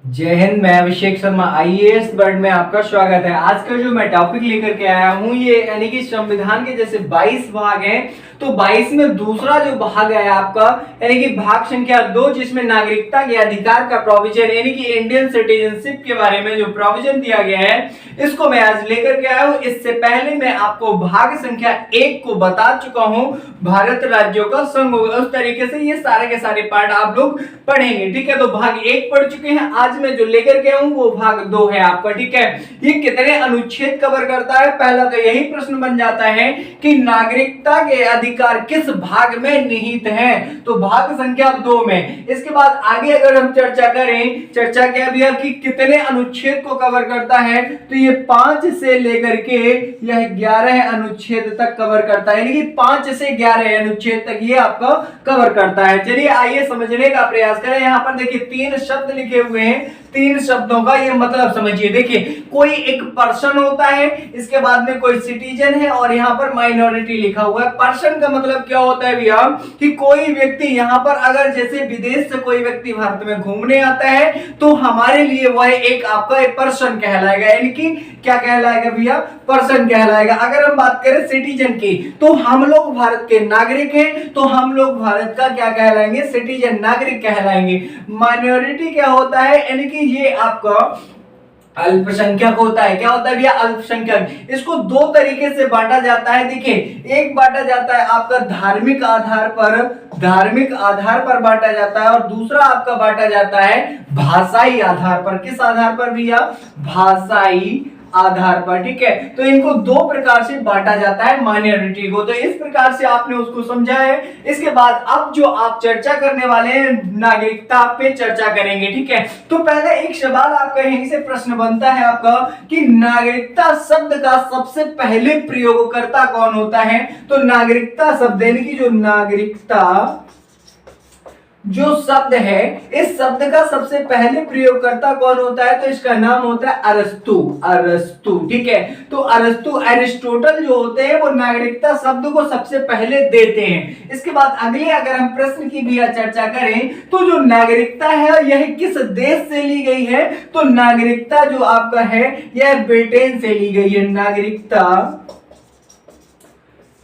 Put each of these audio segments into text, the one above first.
जय हिंद। मैं Abhishek Sharma IAS word में आपका स्वागत है। आज का जो मैं टॉपिक लेकर के आया हूँ ये यानी कि संविधान के जैसे 22 भाग हैं, तो 22 में दूसरा जो भाग है आपका यानी कि भाग संख्या 2, जिसमें नागरिकता के अधिकार का प्रोविजन यानी कि इंडियन सिटीजनशिप के बारे में जो प्रोविजन दिया गया है, इसको मैं आज लेकर के आया हूँ। इससे पहले मैं आपको भाग संख्या 1 को बता चुका हूँ, भारत राज्यों का संघ होगा। उस तरीके से ये सारे के सारे पार्ट आप लोग पढ़ेंगे, ठीक है। तो भाग 1 पढ़ चुके हैं, आज मैं जो लेकर के आऊं वो भाग 2 है आपका, ठीक है। ये कितने अनुच्छेद कवर करता है? पहला तो यही प्रश्न बन जाता है कि नागरिकता के अधिकार किस भाग में निहित हैं, तो भाग संख्या 2 में। इसके बाद आगे अगर हम चर्चा करें, चर्चा क्या भैया कि कितने अनुच्छेद को कवर करता है, तो ये 5 से लेकर के यह 11 अनुच्छेद तक कवर करता है, यानी कि 5 से 11 अनुच्छेद तक ये आपका कवर करता है। चलिए आइए समझने का प्रयास करें। यहाँ पर देखिए 3 शब्द लिखे हुए हैं, 3 शब्दों का ये मतलब समझिए। देखिए कोई एक पर्सन होता है, इसके बाद में कोई सिटीजन है और यहाँ पर माइनॉरिटी लिखा हुआ है। पर्सन का मतलब क्या होता है भैया कि कोई व्यक्ति यहाँ पर अगर जैसे विदेश से कोई व्यक्ति भारत में घूमने आता है तो हमारे लिए वह एक आपका एक पर्सन कहलाएगा, यानी कि क्या कहलाएगा भैया? पर्सन कहलाएगा। अगर हम बात करें सिटीजन की, तो हम लोग भारत के नागरिक हैं, तो हम लोग भारत का क्या कहलाएंगे? सिटीजन, नागरिक कहलाएंगे। माइनॉरिटी क्या होता है? यानी कि ये आपका अल्पसंख्यक होता है। क्या होता है भैया? अल्पसंख्यक। इसको 2 तरीके से बांटा जाता है। देखिए एक बांटा जाता है आपका धार्मिक आधार पर बांटा जाता है, और दूसरा आपका बांटा जाता है भाषाई आधार पर। किस आधार पर भैया? भाषाई आधार पर, ठीक है। तो इनको 2 प्रकार से बांटा जाता है माइनॉरिटी को। तो इस प्रकार से आपने उसको समझा है। इसके बाद अब जो आप चर्चा करने वाले हैं, नागरिकता पे चर्चा करेंगे, ठीक है। तो पहले एक सवाल आपका यहीं से प्रश्न बनता है आपका कि नागरिकता शब्द का सबसे पहले प्रयोगकर्ता कौन होता है? तो नागरिकता शब्द यानी कि जो नागरिकता जो शब्द है, इस शब्द का सबसे पहले प्रयोगकर्ता कौन होता है? तो इसका नाम होता है अरस्तु, ठीक है। तो अरस्तु, अरिस्टोटल जो होते हैं वो नागरिकता शब्द को सबसे पहले देते हैं। इसके बाद अगले अगर हम प्रश्न की भी चर्चा करें, तो जो नागरिकता है यह किस देश से ली गई है? तो नागरिकता जो आपका है यह ब्रिटेन से ली गई है। नागरिकता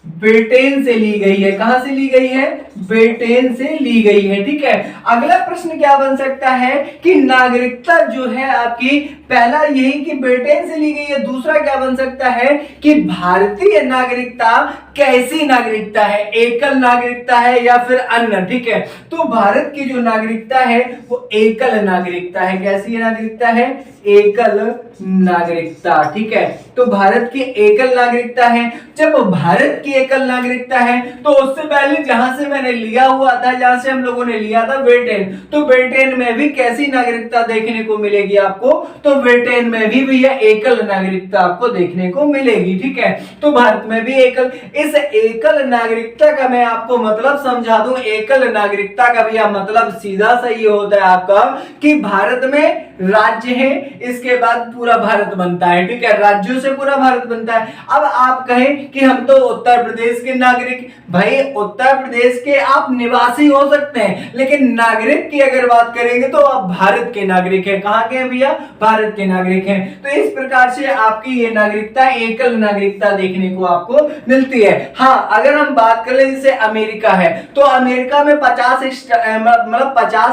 ब्रिटेन से ली गई है। कहां से ली गई है? ब्रिटेन से ली गई है, ठीक है। अगला प्रश्न क्या बन सकता है कि नागरिकता जो है आपकी, पहला यही कि ब्रिटेन से ली गई है, दूसरा क्या बन सकता है कि भारतीय नागरिकता कैसी नागरिकता है? एकल नागरिकता है या फिर अन्य, ठीक है। तो भारत की जो नागरिकता है वो एकल नागरिकता है। कैसी नागरिकता है? एकल नागरिकता, ठीक है। तो भारत की एकल नागरिकता है। जब भारत की एकल नागरिकता है तो उससे पहले जहां से मैंने लिया हुआ था, जहां से हम लोगों ने लिया था ब्रिटेन, तो ब्रिटेन में भी कैसी नागरिकता देखने को मिलेगी आपको? तो ब्रिटेन में भी भैया एकल नागरिकता आपको देखने को मिलेगी, ठीक है। तो भारत में भी एकल। इस एकल नागरिकता का मैं आपको मतलब समझा दूं। एकल नागरिकता का भैया मतलब सीधा सा ये होता है आपका कि भारत में राज्य है, इसके बाद पूरा भारत बनता है, ठीक है। राज्यों से पूरा भारत बनता है। अब आप कहें कि हम तो उत्तर प्रदेश के नागरिक, भाई उत्तर प्रदेश के आप निवासी हो सकते हैं, लेकिन नागरिक की अगर बात करेंगे तो आप भारत के नागरिक हैं। कहां के हैं भैया? भारत के नागरिक हैं। तो इस प्रकार से आपकी ये नागरिकता एकल नागरिकता देखने को आपको मिलती है। हाँ, अगर हम बात करें जैसे अमेरिका है, तो अमेरिका में 50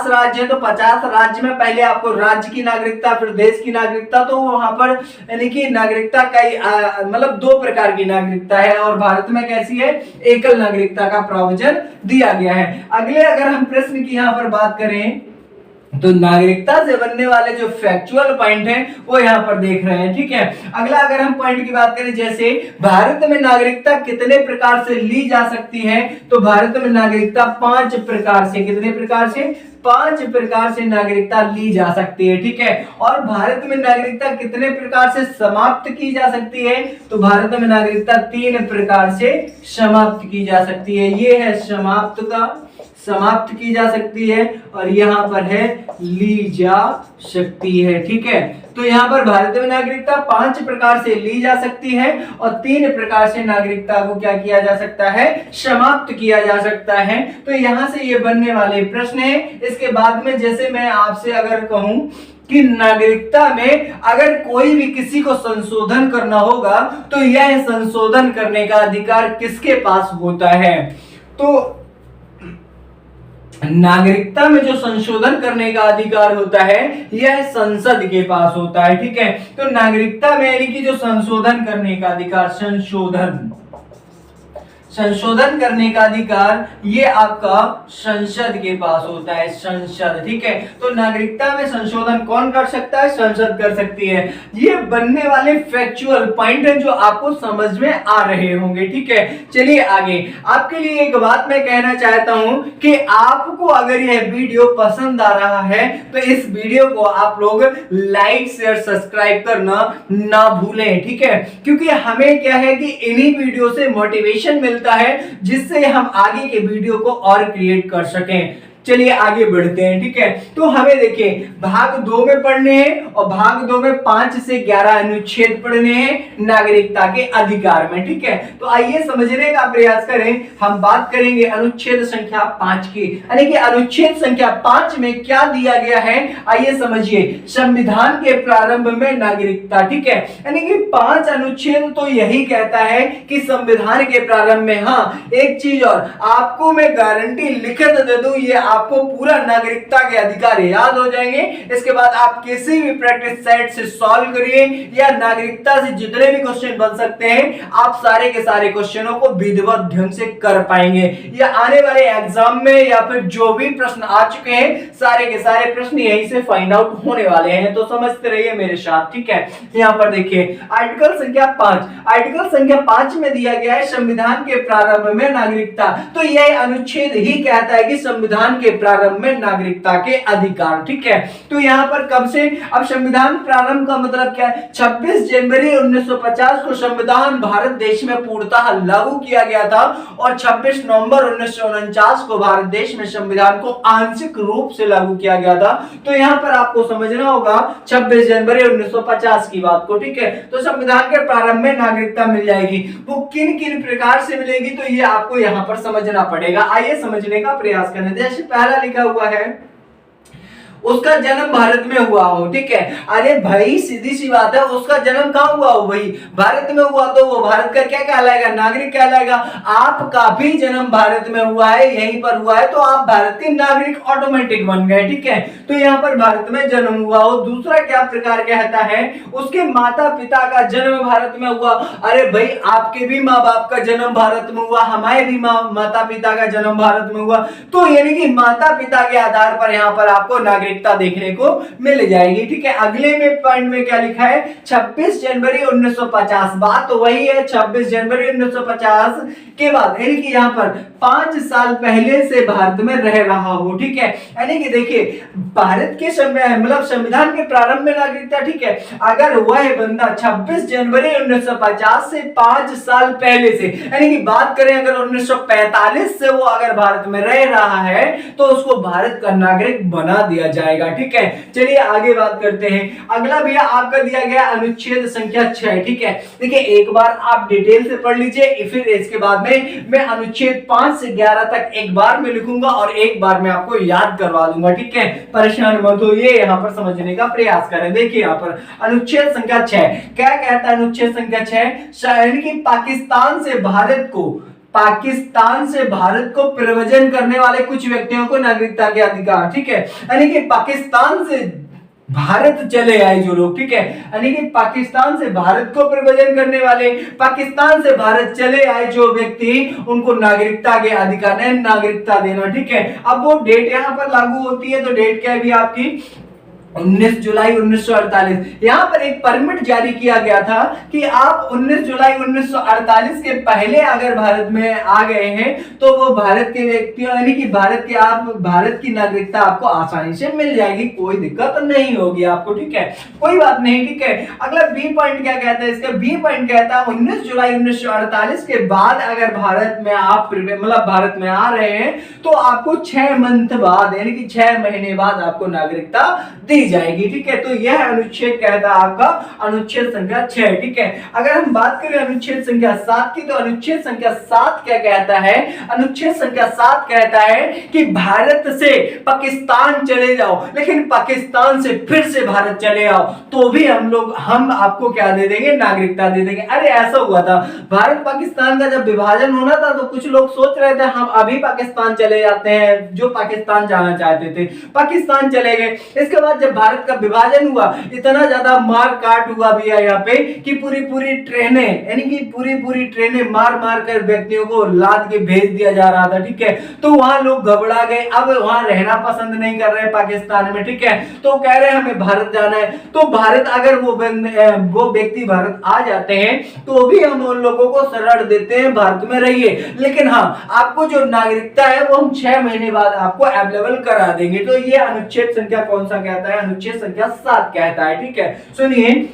राज्य है, तो 50 राज्य में पहले आपको राज्य की नागरिकता, फिर देश की नागरिकता, तो वहां पर यानी कि नागरिकता कई मतलब 2 प्रकार की नागरिकता है, और भारत में कैसी है? एकल नागरिकता का प्रोविजन दिया गया है। अगले अगर हम प्रश्न की यहां पर बात करें, तो नागरिकता से बनने वाले जो फैक्चुअल पॉइंट हैं वो यहां पर देख रहे हैं, ठीक है। अगला अगर हम पॉइंट की बात करें, जैसे भारत में नागरिकता कितने प्रकार से ली जा सकती है? तो भारत में नागरिकता 5 प्रकार से, कितने प्रकार से? 5 प्रकार से नागरिकता ली जा सकती है, ठीक है। और भारत में नागरिकता कितने प्रकार से समाप्त की जा सकती है? तो भारत में नागरिकता 3 प्रकार से समाप्त की जा सकती है। ये है समाप्त की जा सकती है, और यहां पर है ली जा सकती है, ठीक है। तो यहाँ पर भारत में नागरिकता 5 प्रकार से ली जा सकती है, और 3 प्रकार से नागरिकता को क्या किया जा सकता है? समाप्त किया जा सकता है। तो यहाँ से ये बनने वाले प्रश्न है। इसके बाद में जैसे मैं आपसे अगर कहूं कि नागरिकता में अगर कोई भी किसी को संशोधन करना होगा तो यह संशोधन करने का अधिकार किसके पास होता है? तो नागरिकता में जो संशोधन करने का अधिकार होता है यह संसद के पास होता है। ठीक है, तो नागरिकता में यानी कि जो संशोधन करने का अधिकार, संशोधन करने का अधिकार ये आपका संसद के पास होता है, संसद। ठीक है, तो नागरिकता में संशोधन कौन कर सकता है? संसद कर सकती है। ये बनने वाले फैक्चुअल पॉइंट है जो आपको समझ में आ रहे होंगे। ठीक है, चलिए आगे। आपके लिए एक बात मैं कहना चाहता हूं कि आपको अगर यह वीडियो पसंद आ रहा है तो इस वीडियो को आप लोग लाइक शेयर सब्सक्राइब करना ना भूलें। ठीक है, क्योंकि हमें क्या है कि इन्हीं वीडियो से मोटिवेशन मिलता है जिससे हम आगे के वीडियो को और क्रिएट कर सकें। चलिए आगे बढ़ते हैं। ठीक है, तो हमें देखिए भाग 2 में पढ़ने हैं और भाग 2 में 5 से 11 अनुच्छेद पढ़ने हैं नागरिकता के अधिकार में। ठीक है, तो आइए समझने का प्रयास करें। हम बात करेंगे अनुच्छेद संख्या 5 की, यानी कि अनुच्छेद संख्या 5 में क्या दिया गया है आइए समझिए। संविधान के प्रारंभ में नागरिकता। ठीक है, यानी कि 5 अनुच्छेद तो यही कहता है कि संविधान के प्रारंभ में, हाँ एक चीज और आपको मैं गारंटी लिखित दे दूं, ये आपको पूरा नागरिकता के अधिकार याद हो जाएंगे। इसके बाद आप किसी भी प्रैक्टिस सेट से सॉल्व करिए या नागरिकता से जितने भी क्वेश्चन बन सकते हैं आप सारे के सारे क्वेश्चनों को विधिवत ढंग से कर पाएंगे। या आने वाले एग्जाम में या फिर जो भी प्रश्न आ चुके हैं सारे के सारे प्रश्न यहीं से फाइंड आउट होने वाले हैं, तो समझते रहिए मेरे साथ। ठीक है, यहाँ पर देखिए आर्टिकल संख्या 5, आर्टिकल संख्या 5 में दिया गया है संविधान के प्रारंभ में नागरिकता। तो यह अनुच्छेद ही कहता है कि संविधान के प्रारंभ में नागरिकता के अधिकार। ठीक है, तो यहां पर कब से, अब संविधान प्रारंभ का मतलब क्या है? 26 जनवरी 1950 को संविधान भारत देश में पूर्णतः लागू किया गया था और 26 नवंबर 1949 को भारत देश में संविधान को आंशिक रूप से लागू किया गया था। तो यहां पर आपको समझना होगा 26 जनवरी 1950 की बात को। ठीक है, तो संविधान के प्रारंभ में नागरिकता मिल जाएगी, वो किन किन प्रकार से मिलेगी तो ये आपको यहां पर समझना पड़ेगा। आइए समझने का प्रयास करें। जैसे पहला लिखा हुआ है उसका जन्म भारत में हुआ हो। ठीक है, अरे भाई सीधी सी बात है, उसका जन्म कहां हुआ हो? भाई भारत में हुआ तो वो भारत का क्या कहलाएगा? नागरिक कहलाएगा। आपका भी जन्म भारत में हुआ है, यहीं पर हुआ है, तो आप भारत के नागरिक ऑटोमेटिक बन गए। ठीक है, तो यहाँ पर भारत में जन्म हुआ हो। दूसरा क्या प्रकार कहता है? उसके माता पिता का जन्म भारत में हुआ। अरे भाई आपके भी माँ बाप का जन्म भारत में हुआ, हमारे भी माता पिता का जन्म भारत में हुआ, तो यानी कि माता पिता के आधार पर यहाँ पर आपको नागरिक देखने को मिल जाएगी। ठीक है, अगले में पॉइंट में क्या लिखा है? 26 जनवरी 1950, बात तो वही है 26 जनवरी 1950 के बाद, यानी कि यहाँ पर 5 साल पहले से भारत में रह रहा हो। ठीक है, यानी कि देखिए भारत के मतलब संविधान के प्रारंभ में नागरिकता। ठीक है, अगर वह बंदा 26 जनवरी 1950 से 5 साल पहले से, यानी कि बात करें अगर 1945 से वो अगर भारत में रह रहा है तो उसको भारत का नागरिक बना दिया जाएगा। ठीक है, चलिए आगे बात करते हैं। अगला भैया आपका दिया गया अनुच्छेद संख्या 6। ठीक है, देखिए एक बार आप डिटेल से पढ़ लीजिए, फिर इसके बाद में मैं अनुच्छेद 5 से 11 तक एक बार में लिखूंगा और एक बार में आपको याद करवा दूंगा। ठीक है, परेशान मत होइए, यहाँ पर समझने का प्रयास करें। देखिए यहाँ पर अनुच्छेद संख्या 6 क्या कहता है? अनुच्छेद संख्या 6 यानी कि पाकिस्तान से भारत को प्रव्रजन करने वाले कुछ व्यक्तियों को नागरिकता के अधिकार। ठीक है, यानी कि पाकिस्तान से भारत चले आए जो लोग। ठीक है, यानी कि पाकिस्तान से भारत को प्रव्रजन करने वाले, पाकिस्तान से भारत चले आए जो व्यक्ति, उनको नागरिकता के अधिकार है, नागरिकता देना। ठीक है, अब वो डेट यहाँ पर लागू होती है, तो डेट क्या है भी आपकी 19 जुलाई 1948। यहाँ पर एक परमिट जारी किया गया था कि आप 19 जुलाई 1948 के पहले अगर भारत में आ गए हैं तो वो भारत के व्यक्तियों यानी कि भारत की नागरिकता आपको आसानी से मिल जाएगी, कोई दिक्कत नहीं होगी आपको। ठीक है, कोई बात नहीं। ठीक है, अगला बी पॉइंट क्या कहता है? इसका बी पॉइंट कहता है 19 जुलाई 1948 के बाद अगर भारत में आप मतलब भारत में आ रहे हैं तो आपको 6 मंथ बाद यानी कि 6 महीने बाद आपको नागरिकता दी दी जाएगी। ठीक है, तो यह अनुच्छेद कहता है आपका अनुच्छेद संख्या 6। ठीक है, अगर हम बात करें अनुच्छेद संख्या 7 की, तो अनुच्छेद संख्या 7 क्या कहता है? अनुच्छेद संख्या 7 कहता है कि भारत से पाकिस्तान चले जाओ, लेकिन पाकिस्तान से फिर से भारत चले आओ तो भी हम आपको क्या दे देंगे? नागरिकता दे देंगे। अरे ऐसा हुआ था, भारत पाकिस्तान का जब विभाजन होना था तो कुछ लोग सोच रहे थे हम अभी पाकिस्तान चले जाते हैं, जो पाकिस्तान जाना चाहते थे पाकिस्तान चले गए। इसके बाद जब भारत का विभाजन हुआ, इतना ज्यादा मार काट हुआ भी है यहाँ पे कि पूरी पूरी ट्रेनें, यानी कि पूरी ट्रेनें मार मार कर व्यक्तियों को लाद के भेज दिया जा रहा था। ठीक है, तो वहां लोग घबरा गए, अब वहां रहना पसंद नहीं कर रहे पाकिस्तान में। ठीक है, तो कह रहे हैं हमें भारत जाना है। तो भारत अगर वो व्यक्ति भारत आ जाते हैं तो भी हम उन लोगों को शरण देते हैं भारत में रहिए, लेकिन हाँ आपको जो नागरिकता है वो हम 6 महीने बाद आपको अवेलेबल करा देंगे। तो ये अनुच्छेद संख्या कौन सा कहता है? अनुच्छेद संख्या 7 कहता है। ठीक है, सुनिए,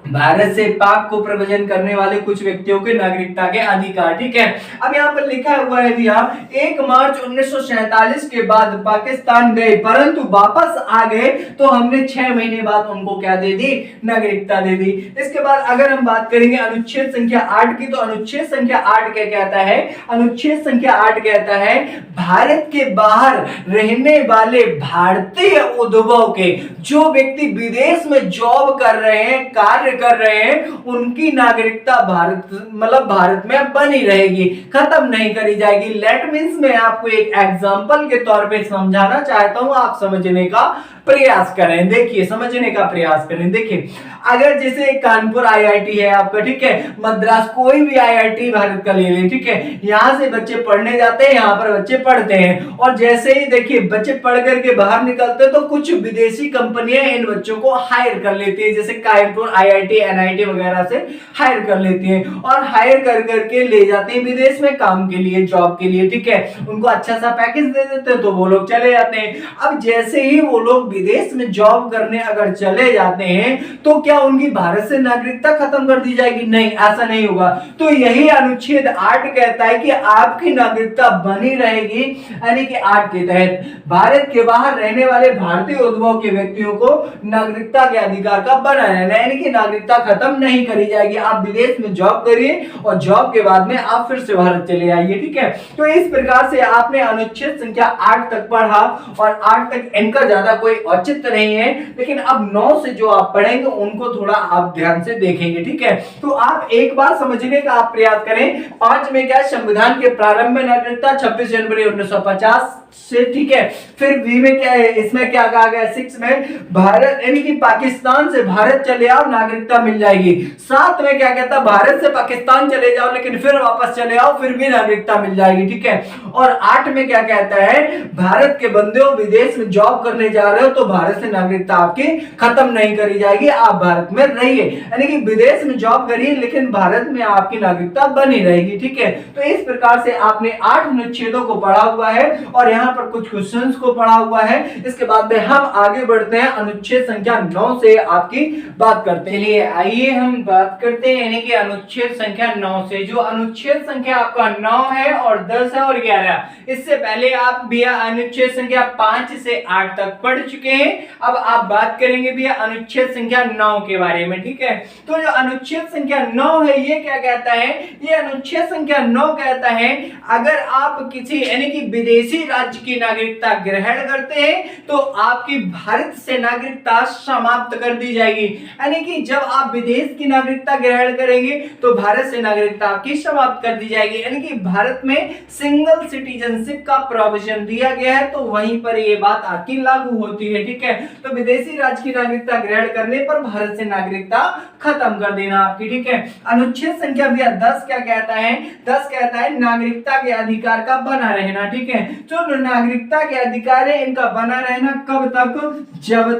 भारत से पाक को प्रव्रजन करने वाले कुछ व्यक्तियों के नागरिकता के अधिकार। ठीक है, अब यहाँ पर लिखा हुआ है भैया 1 मार्च 1947 के बाद पाकिस्तान गए परंतु वापस आ गए तो हमने 6 महीने बाद उनको क्या दे दी? नागरिकता दे दी। इसके बाद अगर हम बात करेंगे अनुच्छेद संख्या 8 की, तो अनुच्छेद संख्या 8 क्या कहता है? अनुच्छेद संख्या 8 कहता है भारत के बाहर रहने वाले भारतीय उद्भव के जो व्यक्ति विदेश में जॉब कर रहे हैं, कार्य कर रहे हैं, उनकी नागरिकता भारत में बनी रहेगी, खत्म नहीं करी जाएगी। लेट मींस मैं आपको एक एग्जांपल के तौर पे समझाना चाहता हूं, आप समझने का प्रयास करें। देखिए, समझने का प्रयास करें। देखिए, अगर जैसे कानपुर आईआईटी है आपका, ठीक है, मद्रास, कोई भी आईआईटी भारत का ले लें, ठीक है, यहां से बच्चे पढ़ने जाते हैं, यहां पर बच्चे पढ़ते हैं, और जैसे ही देखिए बच्चे पढ़ करके बाहर निकलते हैं तो कुछ विदेशी कंपनियां इन बच्चों को हायर कर लेती है, जैसे कानपुर आईआईटी, एनआईटी वगैरह से हायर कर लेती है और हायर कर करके ले जाते हैं विदेश में काम के लिए, जॉब के लिए। ठीक है, उनको अच्छा सा पैकेज दे देते हैं तो वो लोग चले जाते हैं। अब जैसे ही वो लोग विदेश में जॉब करने अगर चले जाते हैं तो क्या उनकी भारत से नागरिकता खत्म कर दी जाएगी? नहीं, ऐसा नहीं होगा। तो यही अनुच्छेद 8 कहता है कि आपकी नागरिकता बनी रहेगी, यानी कि 8 के तहत भारत के बाहर रहने वाले भारतीय उद्भव के व्यक्तियों को नागरिकता के अधिकार का बना रहना, यानी कि नागरिकता खत्म नहीं करी जाएगी। आप विदेश में जॉब करिए और जॉब के बाद में आप फिर से भारत चले आइए। ठीक है, तो इस प्रकार से आपने अनुच्छेद संख्या 8 तक पढ़ा और 8 तक इनका ज्यादा कोई औचित्य नहीं है, लेकिन अब 9 से जो आप पढ़ेंगे उनको थोड़ा आप ध्यान से देखेंगे। ठीक है, तो आप एक बार समझने का आप प्रयास करें। 5 में क्या? संविधान के प्रारंभ में नागरिकता 26 जनवरी 1950 से। ठीक है, फिर बी में क्या है? इसमें क्या कहा गया? 6 में भारत, यानी कि पाकिस्तान से भारत चले आओ, नागरिकता मिल जाएगी। 7 में क्या कहता? भारत से पाकिस्तान चले जाओ लेकिन फिर वापस चले आओ, फिर भी नागरिकता मिल जाएगी। ठीक है, और 8 में क्या कहता है? भारत के बंदे हो, विदेश में जॉब करने जा रहे हो तो भारत से नागरिकता आपकी खत्म नहीं करी जाएगी, आप भारत में रहिए, यानी कि विदेश में जॉब करिए लेकिन भारत में आपकी नागरिकता बनी रहेगी। ठीक है, तो इस प्रकार से आपने 8 अनुच्छेदों को पढ़ा हुआ है और यहाँ पर कुछ क्वेश्चंस को पढ़ा हुआ है। इसके बाद में हम आगे बढ़ते हैं, अनुच्छेद संख्या 9 से आपकी बात करते हैं। चलिए आइए हम बात करते हैं, यानी कि अनुच्छेद संख्या 9 से। जो अनुच्छेद संख्या आपका 9 है और 10 है और 11, इससे पहले आप भैया अनुच्छेद संख्या 5 से 8 तक पढ़ चुके हैं। अब आप बात करेंगे भैया अनुच्छेद संख्या 9 के बारे में। ठीक है, तो जो अनुच्छेद संख्या 9 है ये क्या कहता है? ये अनुच्छेद संख्या 9 कहता है अगर आप किसी, यानी कि विदेशी राज्य की नागरिकता ग्रहण करते हैं तो आपकी भारत से नागरिकता समाप्त कर दी जाएगी, यानी कि जब आप विदेश की नागरिकता ग्रहण करेंगे तो भारत से नागरिकता आपकी समाप्त कर दी जाएगी, यानी कि भारत में सिंगल सिटीजनशिप का प्रोविजन दिया गया है तो वहीं पर ये बात आपकी लागू होती है। ठीक है, तो विदेशी राज्य की नागरिकता ग्रहण करने पर भारत से नागरिकता खत्म कर देना आपकी। ठीक है, अनुच्छेद संख्या 10 क्या कहता है? 10 कहता है नागरिकता के अधिकार का बना रहना। ठीक है, जो नागरिकता के अधिकार है इनका बना रहना कब तक? जब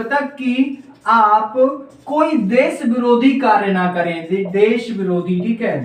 तक कि आप कोई देश विरोधी कार्य ना करें। देश विरोधी, ठीक है,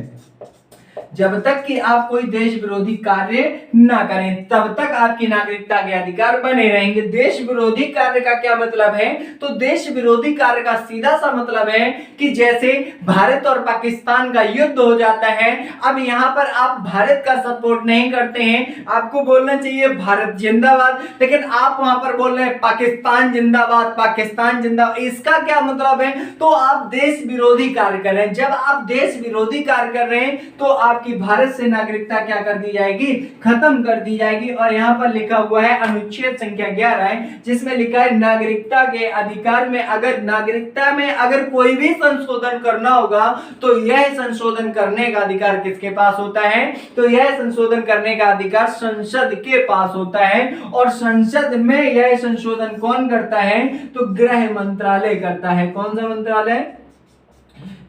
जब तक कि आप कोई देश विरोधी कार्य ना करें तब तक आपकी नागरिकता के अधिकार बने रहेंगे। देश विरोधी कार्य का क्या मतलब है? तो देश विरोधी कार्य का सीधा सा मतलब है कि जैसे भारत और पाकिस्तान का युद्ध हो जाता है, अब यहां पर आप भारत का सपोर्ट नहीं करते हैं, आपको बोलना चाहिए भारत जिंदाबाद, लेकिन आप वहां पर बोल रहे हैं पाकिस्तान जिंदाबाद, पाकिस्तान जिंदाबाद। इसका क्या मतलब है? तो आप देश विरोधी कार्य कर रहे हैं। जब आप देश विरोधी कार्य कर रहे हैं तो आपकी भारत से नागरिकता क्या कर दी जाएगी? खत्म कर दी जाएगी। और यहां पर लिखा हुआ है अनुच्छेद संख्या 11 है, जिसमें लिखा है नागरिकता के अधिकार में अगर नागरिकता में अगर कोई भी संशोधन करना होगा तो यह संशोधन करने का अधिकार किसके पास होता है? तो यह संशोधन करने का अधिकार संसद के पास होता है। और संसद में यह संशोधन कौन करता है? तो गृह मंत्रालय करता है। कौन सा मंत्रालय?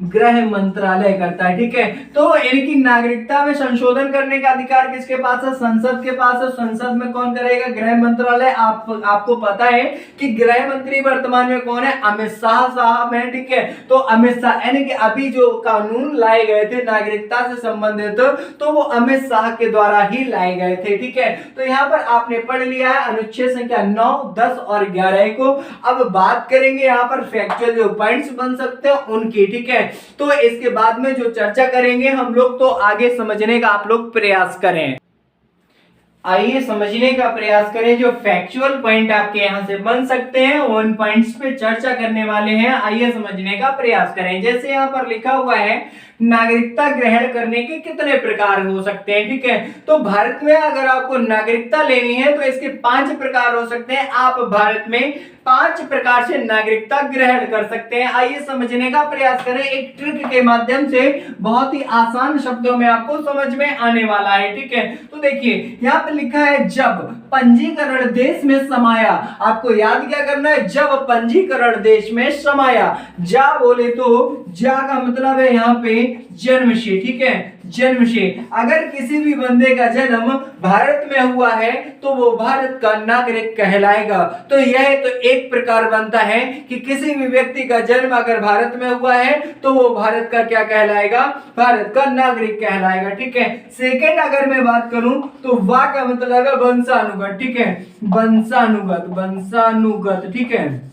गृह मंत्रालय करता है। ठीक है, तो इनकी नागरिकता में संशोधन करने का अधिकार किसके पास है? संसद के पास है। संसद में कौन करेगा? गृह मंत्रालय। आपको पता है कि गृह मंत्री वर्तमान में कौन है? अमित शाह साहब हैं। ठीक है, तो अमित शाह, यानी कि अभी जो कानून लाए गए थे नागरिकता से संबंधित तो वो अमित शाह के द्वारा ही लाए गए थे। ठीक है, तो यहाँ पर आपने पढ़ लिया है अनुच्छेद संख्या 9, 10 और 11 को। अब बात करेंगे यहाँ पर फैक्चुअल जो पॉइंट्स बन सकते हैं उनकी। ठीक है, तो इसके बाद में जो चर्चा करेंगे हम लोग, तो आगे समझने का आप लोग प्रयास करें। आइए समझने का प्रयास करें जो फैक्चुअल पॉइंट आपके यहां से बन सकते हैं, उन पॉइंट्स पे चर्चा करने वाले हैं। आइए समझने का प्रयास करें। जैसे यहां पर लिखा हुआ है नागरिकता ग्रहण करने के कितने प्रकार हो सकते हैं। ठीक है, तो भारत में अगर आपको नागरिकता लेनी है तो इसके 5 प्रकार हो सकते हैं। आप भारत में 5 प्रकार से नागरिकता ग्रहण कर सकते हैं। आइए समझने का प्रयास करें एक ट्रिक के माध्यम से, बहुत ही आसान शब्दों में आपको समझ में आने वाला है। ठीक है, तो देखिए यहाँ पे लिखा है जब पंजीकरण देश में समाया। आपको याद क्या करना है? जब पंजीकरण देश में समाया। जा बोले तो जा का मतलब है यहाँ पे जन्म से। ठीक है, जन्म से। अगर किसी भी बंदे का जन्म भारत में हुआ है तो वो भारत का नागरिक कहलाएगा। तो यह तो एक प्रकार बनता है कि किसी भी व्यक्ति का जन्म अगर भारत में हुआ है तो वो भारत का क्या कहलाएगा? भारत का नागरिक कहलाएगा। ठीक है, सेकंड अगर मैं बात करूं तो वाह का मतलब है वंशानुगत। ठीक है, वंशानुगत, वंशानुगत। ठीक है,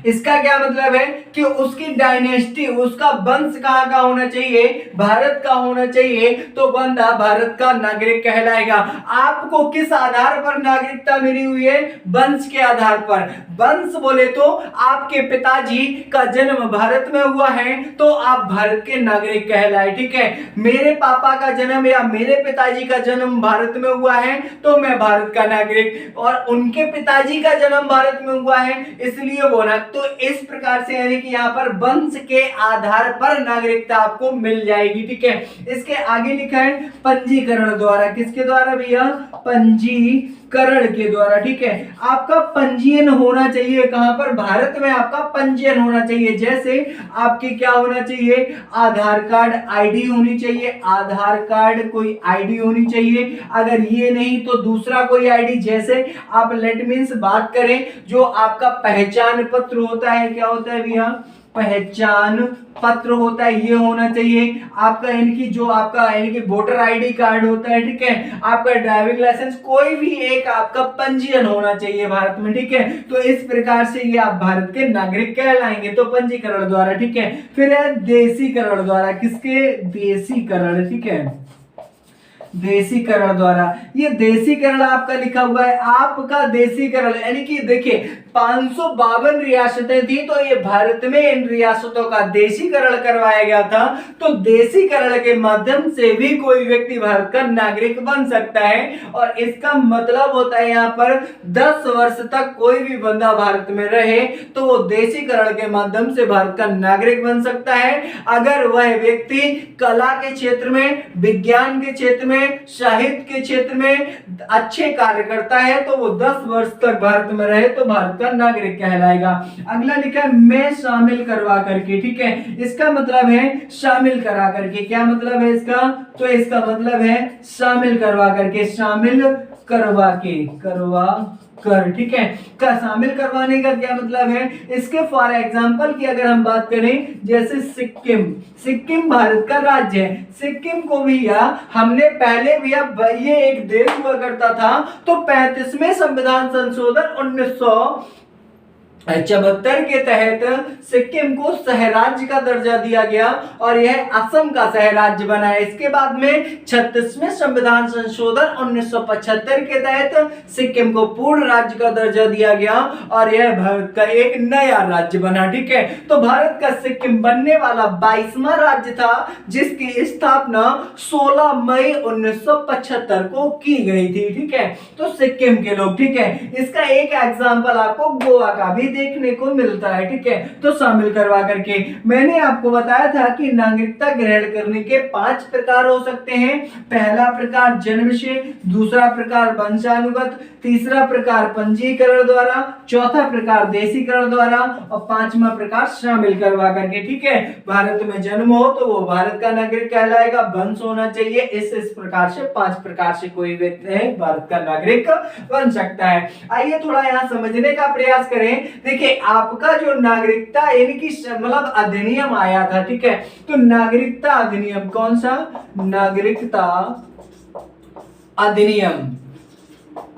इसका क्या मतलब है कि उसकी डायनेस्टी, उसका वंश कहां का होना चाहिए? भारत का होना चाहिए, तो बंदा भारत का नागरिक कहलाएगा। आपको किस आधार पर नागरिकता मिली हुई है? वंश के आधार पर। वंश बोले तो आपके पिताजी का जन्म भारत में हुआ है तो आप भारत के नागरिक कहलाए। ठीक है, मेरे पापा का जन्म या मेरे पिताजी का जन्म भारत में हुआ है तो मैं भारत का नागरिक, और उनके पिताजी का जन्म भारत में हुआ है इसलिए वो ना। तो इस प्रकार से यानी कि यहाँ पर वंश के आधार पर नागरिकता आपको मिल जाएगी। ठीक है, इसके आगे लिखा है पंजीकरण द्वारा। किसके द्वारा भैया? पंजीकरण के द्वारा। ठीक है, आपका पंजीयन होना चाहिए। कहां पर? भारत में आपका पंजीयन होना चाहिए। जैसे आपके क्या होना चाहिए? आधार कार्ड, आईडी होनी चाहिए। आधार कार्ड कोई आईडी होनी चाहिए, अगर ये नहीं तो दूसरा कोई आईडी। जैसे आप लेट मीन्स बात करें जो आपका पहचान पत्र होता है, क्या होता है भैया? पहचान पत्र होता है, ये होना चाहिए आपका। इनकी जो आपका यानी कि वोटर आईडी कार्ड होता है। ठीक है, आपका ड्राइविंग लाइसेंस, कोई भी एक आपका पंजीयन होना चाहिए भारत में। ठीक है, तो इस प्रकार से ये आप भारत के नागरिक कहलाएंगे, तो पंजीकरण द्वारा। ठीक है, फिर है देशीकरण द्वारा। किसके? देशीकरण। ठीक है, देशीकरण द्वारा। ये देशीकरण आपका लिखा हुआ है, आपका देशीकरण यानी कि देखिए 552 रियासतें थी तो ये भारत में इन रियासतों का देशीकरण करवाया गया था। तो देशीकरण के माध्यम से भी कोई व्यक्ति भारत का नागरिक बन सकता है, और इसका मतलब होता है यहाँ पर 10 वर्ष तक कोई भी बंदा भारत में रहे तो वो देशीकरण के माध्यम से भारत का नागरिक बन सकता है। अगर वह व्यक्ति कला के क्षेत्र में, विज्ञान के क्षेत्र में, साहित्य के क्षेत्र में अच्छे कार्य करता है तो वो 10 वर्ष तक भारत में रहे तो भारत का नागरिक कहलाएगा। अगला लिखा है मैं शामिल करवा करके। ठीक है, इसका मतलब है शामिल करा करके। क्या मतलब है इसका? तो इसका मतलब है शामिल करवा करके, शामिल करवा कर, ठीक है। का शामिल करवाने का क्या मतलब है? इसके फॉर एग्जांपल की अगर हम बात करें, जैसे सिक्किम भारत का राज्य है। सिक्किम को भी हमने पहले भी, अब ये एक देश हुआ करता था, तो 35वें संविधान संशोधन 1974 के तहत सिक्किम को सहराज्य का दर्जा दिया गया और यह असम का सहराज्य बना है। इसके बाद में 36वें संविधान संशोधन 1975 के तहत सिक्किम को पूर्ण राज्य का दर्जा दिया गया और यह भारत का एक नया राज्य बना, ठीक है। तो भारत का सिक्किम बनने वाला 22वां राज्य था, जिसकी स्थापना 16 मई 1975 को की गई थी, ठीक है। तो सिक्किम के लोग, ठीक है। इसका एक एग्जांपल आपको गोवा का भी देखने को मिलता है, ठीक है। तो शामिल करवा करके मैंने आपको बताया था कि नागरिकता ग्रहण करने के 5 प्रकार हो सकते हैं। पहला प्रकार जन्म से, दूसरा प्रकार वंशानुगत, तीसरा प्रकार पंजीकरण द्वारा, चौथा प्रकार देशीकरण द्वारा और 5वां प्रकार शामिल करवा करके, ठीक है। भारत में जन्म हो तो वो भारत का नागरिक कहलाएगा, वंश होना चाहिए, इस प्रकार से 5 प्रकार से कोई व्यक्ति है भारत का नागरिक बन सकता है। आइए थोड़ा यहाँ समझने का प्रयास करें। देखिए आपका जो नागरिकता यानी कि मतलब अधिनियम आया था, ठीक है। तो नागरिकता अधिनियम कौन सा? नागरिकता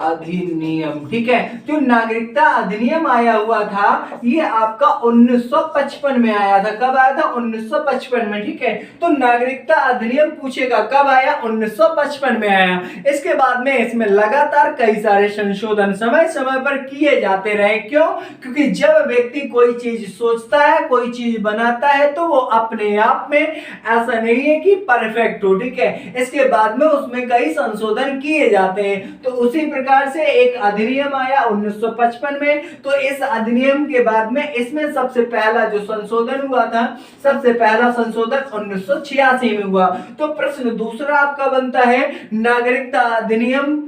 अधिनियम, ठीक है। जो नागरिकता अधिनियम आया हुआ था, ये आपका 1955 में आया था। कब आया था? 1955 में, ठीक है। तो नागरिकता अधिनियम पूछेगा कब आया? 1955 में आया। इसके बाद में इसमें लगातार कई सारे संशोधन समय समय पर किए जाते रहे। क्यों? क्योंकि जब व्यक्ति कोई चीज सोचता है, कोई चीज बनाता है, तो वो अपने आप में ऐसा नहीं है कि परफेक्ट हो, ठीक है। इसके बाद में उसमें कई संशोधन किए जाते हैं। तो उसी प्रकार से एक अधिनियम आया 1955 में। तो इस अधिनियम के बाद में इसमें सबसे पहला जो संशोधन हुआ था, सबसे पहला संशोधन 1986 में हुआ। तो प्रश्न दूसरा आपका बनता है, नागरिकता अधिनियम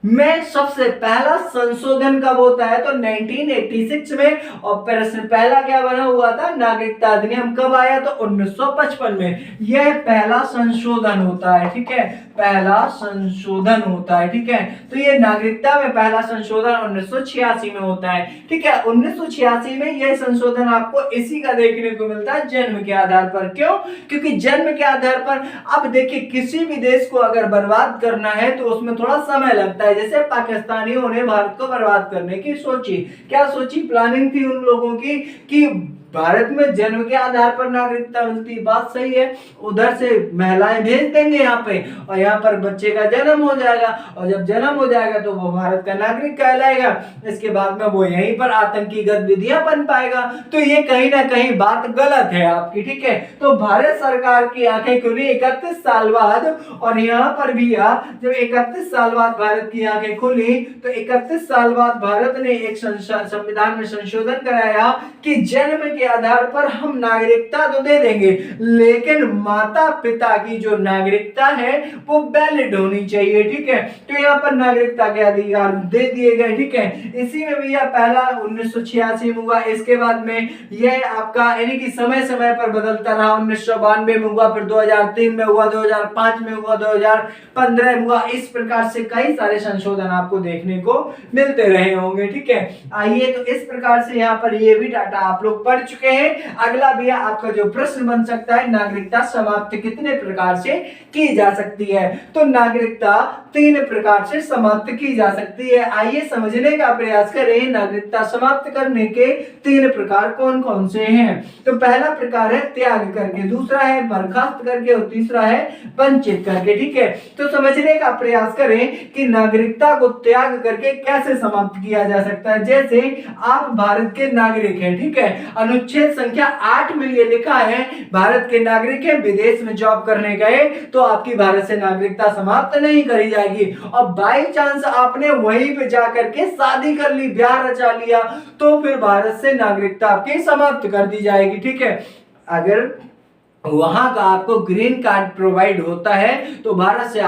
में सबसे पहला संशोधन कब होता है? तो 1986 में। और प्रश्न पहला क्या बना हुआ था? नागरिकता अधिनियम कब आया? तो 1955 में। यह पहला संशोधन होता है, ठीक है। पहला संशोधन होता है, ठीक है। तो ये नागरिकता में पहला संशोधन 1986 में होता है, ठीक है। 1986 में यह संशोधन आपको इसी का देखने को मिलता है, जन्म के आधार पर। क्यों? क्योंकि जन्म के आधार पर, अब देखिए किसी भी देश को अगर बर्बाद करना है तो उसमें थोड़ा समय लगता है। जैसे पाकिस्तानियों ने भारत को बर्बाद करने की सोची, क्या सोची? प्लानिंग थी उन लोगों की कि भारत में जन्म के आधार पर नागरिकता मिलती, बात सही है। उधर से महिलाएं भेज देंगे यहाँ पे और यहाँ पर बच्चे का जन्म हो जाएगा और जब जन्म हो जाएगा तो वो भारत का नागरिक कहलाएगा। इसके बाद में वो यहीं पर आतंकी गतिविधियां बन पाएगा। तो ये कहीं ना कहीं बात गलत है आपकी, ठीक है। तो भारत सरकार की आंखें खुली 31 साल बाद और यहाँ पर भी जब 31 साल बाद भारत की आंखें खुली तो 31 साल बाद भारत ने एक संविधान में संशोधन कराया कि जन्म के आधार पर हम नागरिकता तो दे देंगे, लेकिन माता पिता की जो नागरिकता है वो वैलिड होनी चाहिए, ठीक है। तो यहाँ पर नागरिकता के अधिकार दे दिए गए, ठीक है। इसी में भी यह पहला 1986 में हुआ। इसके बाद में यह आपका यानी कि समय समय पर बदलता रहा। 1992 में हुआ, फिर 2003 में हुआ, 2005 में हुआ, 2015 में हुआ। इस प्रकार से कई सारे संशोधन आपको देखने को मिलते रहे होंगे, ठीक है। आइए तो इस प्रकार से यहाँ पर ये भी डाटा आप लोग पढ़ चुके हैं। अगला भी आपका जो प्रश्न बन सकता है, नागरिकता समाप्त कितने प्रकार से की जा सकती है? तो नागरिकता 3 प्रकार से समाप्त की जा सकती है। आइए समझने का प्रयास करें, नागरिकता समाप्त करने के 3 प्रकार कौन कौन से हैं। तो पहला प्रकार है त्याग करके, दूसरा है बर्खास्त करके और तीसरा है वंचित करके, ठीक है। तो समझने का प्रयास करें कि नागरिकता को त्याग करके कैसे समाप्त किया जा सकता है। जैसे आप भारत के नागरिक हैं, ठीक है। अनुच्छेद संख्या 8 में ये लिखा है भारत के नागरिक हैं, विदेश में जॉब करने गए तो आपकी भारत से नागरिकता समाप्त नहीं करी जाएगी। और बाई चांस आपने वहीं पे जाकर के शादी कर ली, ब्याह रचा लिया, तो फिर भारत से नागरिकता आपकी समाप्त कर दी जाएगी, ठीक है। अगर वहां का आपको ग्रीन कार्ड प्रोवाइड होता है, तो भारत से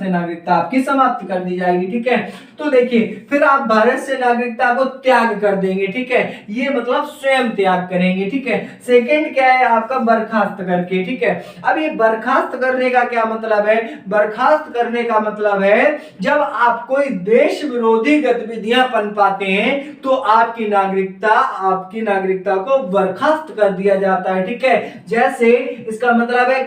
नागरिकता आपकी समाप्त कर दी जाएगी। ठीक है, तो देखिए फिर आप भारत से नागरिकता को त्याग कर देंगे। ठीक है, ये मतलब स्वयं त्याग करेंगे। ठीक है, सेकंड क्या है आपका बर्खास्त करके। ठीक है, अब ये बर्खास्त करने का क्या मतलब है? बर्खास्त करने का मतलब है जब आप कोई देश विरोधी गतिविधियां पनपाते हैं तो आपकी नागरिकता को बर्खास्त कर दिया जाता है। ठीक है, जैसे इसका मतलब है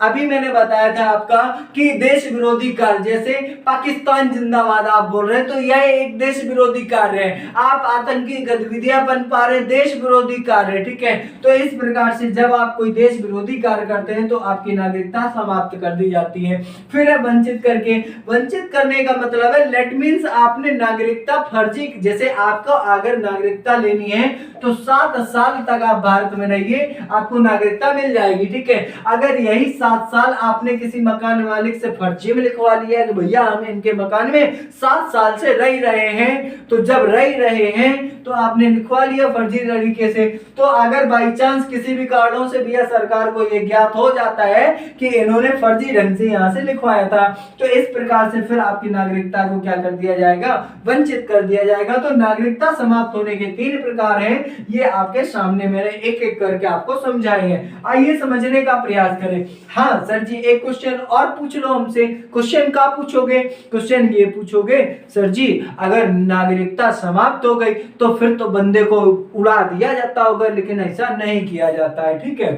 अभी मैंने बताया था आपका कि देश विरोधी कार्य, जैसे पाकिस्तान जिंदाबाद आप बोल रहे हैं तो यह एक देश विरोधी कार्य है। आप आतंकी गतिविधियां पनपा रहे, देश विरोधी कार्य। ठीक है, तो इस प्रकार से जब आप कोई देश विरोधी कार्य करते हैं तो आपकी नागरिकता समाप्त कर दी जाती है। फिर है वंचित करके। वंचित करने का मतलब है लेट मीन्स आपने नागरिकता फर्जी, जैसे आपको अगर नागरिकता लेनी है तो 7 साल तक आप भारत में रहिए, आपको नागरिकता मिल जाएगी। ठीक है, अगर यही 7 साल आपने किसी मकान मालिक से फर्जी में लिखवा लिया है कि भैया हम इनके मकान में 7 साल से रह रहे हैं, तो जब रह रहे हैं तो आपने लिखवा लिया फर्जी तरीके से, तो अगर बाई चांस किसी भी कारणों से भैया सरकार को यह ज्ञात हो जाता है कि इन्होंने फर्जी ढंग से यहां से लिखवाया था, तो इस प्रकार से फिर आपकी नागरिकता को क्या कर दिया जाएगा? वंचित कर दिया जाएगा। तो नागरिकता समाप्त होने के 3 प्रकार हैं, ये आपके सामने मैंने एक एक करके आपको समझाए हैं। आइए समझने का प्रयास करें। हाँ सर जी, एक क्वेश्चन और पूछ लो हमसे। क्वेश्चन क्या पूछोगे? क्वेश्चन ये पूछोगे सर जी अगर नागरिकता समाप्त हो गई तो फिर तो बंदे को उड़ा दिया जाता होगा, लेकिन ऐसा नहीं किया जाता है। ठीक है,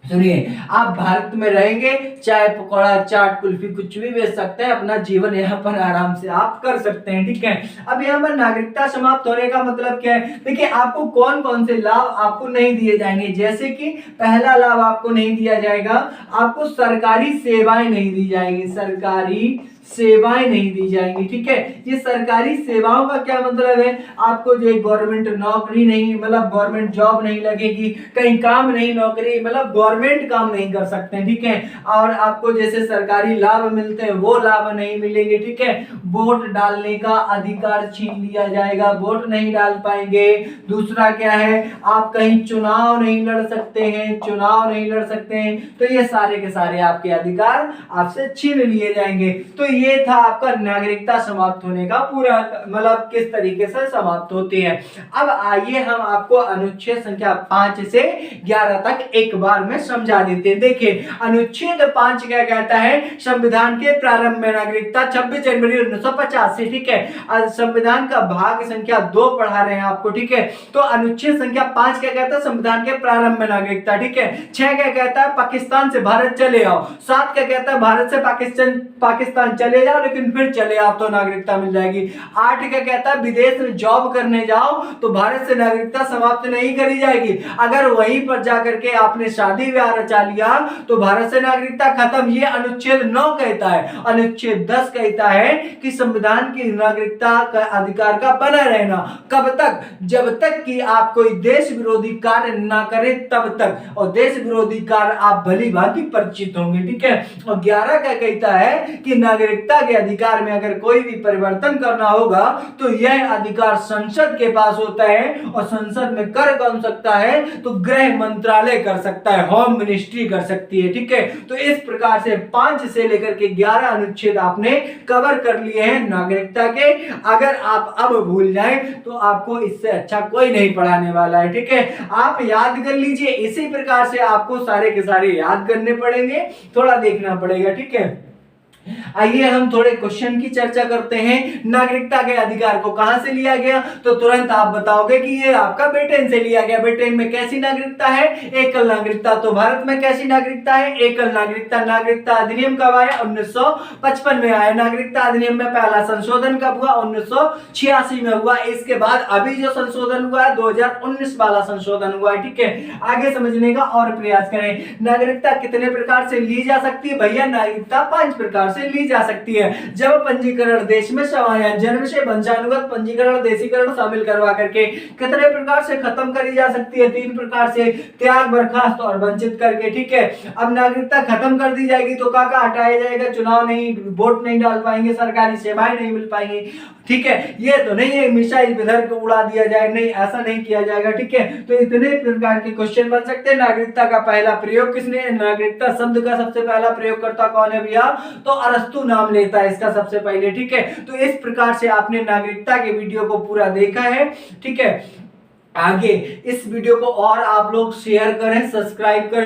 सुनिए, आप भारत में रहेंगे, चाय पकौड़ा चाट कुल्फी कुछ भी बेच सकते हैं, अपना जीवन यहाँ पर आराम से आप कर सकते हैं। ठीक है, अब यहाँ पर नागरिकता समाप्त होने का मतलब क्या है? देखिए आपको कौन कौन से लाभ आपको नहीं दिए जाएंगे, जैसे कि पहला लाभ आपको नहीं दिया जाएगा, आपको सरकारी सेवाएं नहीं दी जाएंगी, सरकारी सेवाएं नहीं दी जाएंगी। ठीक है, ये सरकारी सेवाओं का क्या मतलब है? आपको जो गवर्नमेंट नौकरी नहीं, मतलब गवर्नमेंट जॉब नहीं लगेगी, कहीं काम नहीं, नौकरी मतलब गवर्नमेंट काम नहीं कर सकते। ठीक है, और आपको जैसे सरकारी लाभ मिलते हैं वो लाभ नहीं मिलेंगे। ठीक है, वोट डालने का अधिकार छीन लिया जाएगा, वोट नहीं डाल पाएंगे। दूसरा क्या है, आप कहीं चुनाव नहीं लड़ सकते हैं, तो ये सारे के सारे आपके अधिकार आपसे छीन लिए जाएंगे। तो ये था आपका नागरिकता समाप्त होने का पूरा मतलब किस तरीके से समाप्त होती है। अब आइए हम आपको अनुच्छेद संख्या 5 से 11 तक एक बार में समझा देते हैं। देखिए अनुच्छेद 5 क्या कहता है? संविधान के प्रारंभ में नागरिकता 26 जनवरी 1950 से। ठीक है, संविधान का भाग संख्या 2 पढ़ा रहे हैं आपको। ठीक है, तो अनुच्छेद संख्या 5 क्या कहता है? संविधान के प्रारंभ में नागरिकता। ठीक है, 6 क्या कहता है? पाकिस्तान से भारत चले आओ। 7 क्या कहता है? भारत से पाकिस्तान चले जाओ लेकिन फिर चले आओ तो नागरिकता मिल जाएगी। 8 क्या कहता है? विदेश में जॉब करने जाओ तो भारत से नागरिकता समाप्त नहीं करी जाएगी, अगर वहीं पर जाकर के आपने शादी ब्याह रचा लिया तो भारत से नागरिकता खत्म। ये अनुच्छेद 9 कहता है। अनुच्छेद 10 कहता है कि संविधान की नागरिकता का अधिकार का बना रहना कब तक? जब तक कि आप कोई देश विरोधी कार्य ना करें तब तक, और देश विरोधी कार्य आप भली भांति परिचित होंगे। ठीक है, और 11 क्या कहता है कि नागरिकता के अधिकार में अगर कोई भी परिवर्तन करना होगा तो यह अधिकार संसद के पास होता है, और संसद में कर कौन सकता है? तो गृह मंत्रालय कर सकता है, होम मिनिस्ट्री कर सकती है। ठीक है, तो इस प्रकार से 5 से लेकर के 11 अनुच्छेद आपने कवर कर लिए हैं नागरिकता के। अगर आप अब भूल जाएं तो आपको इससे अच्छा कोई नहीं पढ़ाने वाला है। ठीक है, आप याद कर लीजिए, इसी प्रकार से आपको सारे के सारे याद करने पड़ेंगे, थोड़ा देखना पड़ेगा। ठीक है, आइए हम थोड़े क्वेश्चन की चर्चा करते हैं। नागरिकता के अधिकार को कहां से लिया गया? तो तुरंत आप बताओगे कि ये आपका ब्रिटेन से लिया गया। ब्रिटेन में कैसी नागरिकता है? एकल नागरिकता। तो भारत में कैसी नागरिकता है? एकल नागरिकता। नागरिकता अधिनियम कब आया? 1955 में आया। नागरिकता अधिनियम में पहला संशोधन कब हुआ? 1986 में हुआ। इसके बाद अभी जो संशोधन हुआ है 2019 वाला संशोधन हुआ है। ठीक है, आगे समझने का और प्रयास करें। नागरिकता कितने प्रकार से ली जा सकती है? भैया नागरिकता 5 प्रकार से ली की जा सकती है जब पंजीकरण देश में समायान जन्म से वंशानुगत पंजीकरण देशीकरण शामिल करवा करके। कितने प्रकार से खत्म करी जा सकती है? 3 प्रकार से, त्याग, बर्खास्त और वंचित करके। ठीक है, अब नागरिकता खत्म कर दी जाएगी तो काका हटाया जाएगा, चुनाव नहीं, वोट नहीं डाल पाएंगे, सरकारी सेवाएं नहीं मिल पाएंगी। ठीक है, ये तो नहीं है मिसाइल इधर को उड़ा दिया जाए, नहीं ऐसा नहीं किया जाएगा। ठीक है, तो इतने प्रकार के क्वेश्चन बन सकते हैं। नागरिकता का पहला प्रयोग किसने? नागरिकता शब्द का सबसे पहला प्रयोगकर्ता कौन है भैया? तो अरस्तु नाम लेता है इसका सबसे पहले। ठीक है, तो इस प्रकार से आपने नागरिकता के वीडियो को पूरा देखा है। ठीक है, आगे इस वीडियो को और आप लोग शेयर करें, सब्सक्राइब करें।